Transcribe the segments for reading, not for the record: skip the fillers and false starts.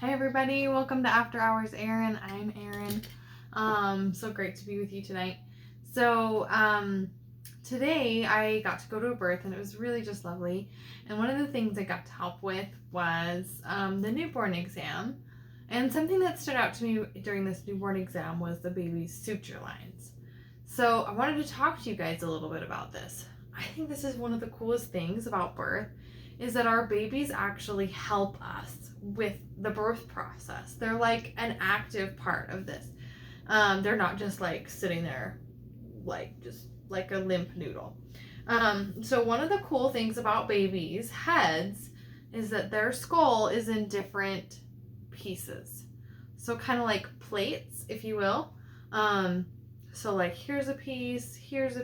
Hi everybody, welcome to After Hours Erinn. I'm Erinn. So great to be with you tonight. So today I got to go to a birth and it was really just lovely. And one of the things I got to help with was the newborn exam. And something that stood out to me during this newborn exam was the baby's suture lines. So I wanted to talk to you guys a little bit about this. I think this is one of the coolest things about birth is that our babies actually help us with the birth process. They're like an active part of this. They're not just like sitting there just like a limp noodle. So one of the cool things about babies' heads is that their skull is in different pieces. So kind of like plates, if you will. So like here's a piece, there's a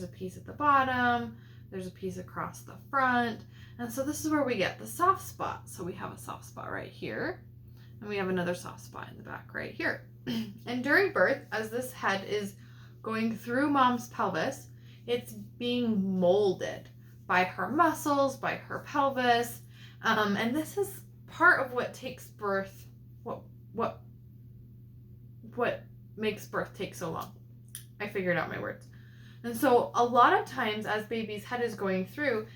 piece at the bottom, there's a piece across the front. And so this is where we get the soft spot. So we have a soft spot right here, and we have another soft spot in the back right here. And during birth, as this head is going through mom's pelvis, it's being molded by her muscles, by her pelvis. And this is part of what takes birth, what makes birth take so long. I figured out my words. And so a lot of times as baby's head is going through,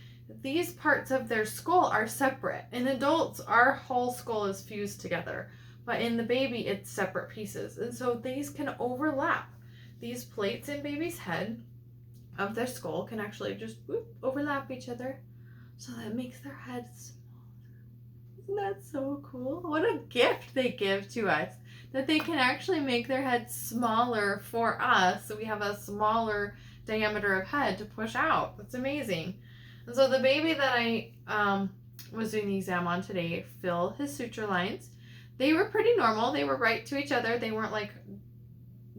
these parts of their skull are separate. In adults, our whole skull is fused together, but in the baby, it's separate pieces. And so these can overlap. These plates in baby's head of their skull can actually just overlap each other so that it makes their head smaller. Isn't that so cool? What a gift they give to us, that they can actually make their head smaller for us so we have a smaller diameter of head to push out. That's amazing. And so the baby that I was doing the exam on today, Phil, his suture lines, they were pretty normal. They were right to each other. They weren't like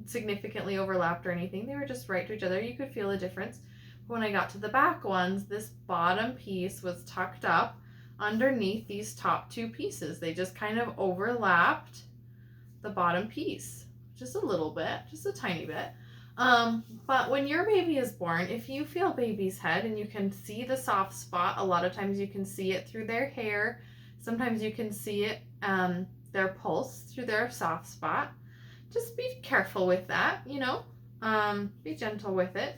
significantly overlapped or anything. They were just right to each other. You could feel a difference. When I got to the back ones, this bottom piece was tucked up underneath these top two pieces. They just kind of overlapped the bottom piece just a little bit, just a tiny bit. But when your baby is born, if you feel baby's head and you can see the soft spot, a lot of times you can see it through their hair. Sometimes you can see it, their pulse through their soft spot. Just be careful with that, be gentle with it.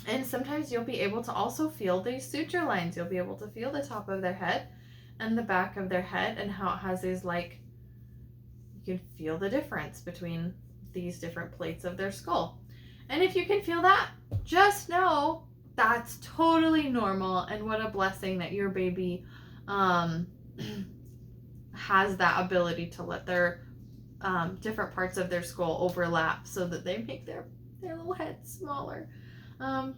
And sometimes you'll be able to also feel these suture lines. You'll be able to feel the top of their head and the back of their head and how it has these you can feel the difference between these different plates of their skull. And if you can feel that, just know that's totally normal, and what a blessing that your baby has that ability to let their different parts of their skull overlap so that they make their little heads smaller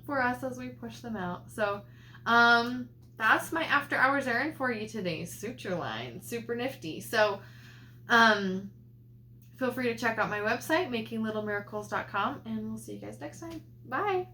for us as we push them out. So that's my after hours errand for you today. Suture line, super nifty. So feel free to check out my website, makinglittlemiracles.com, and we'll see you guys next time. Bye.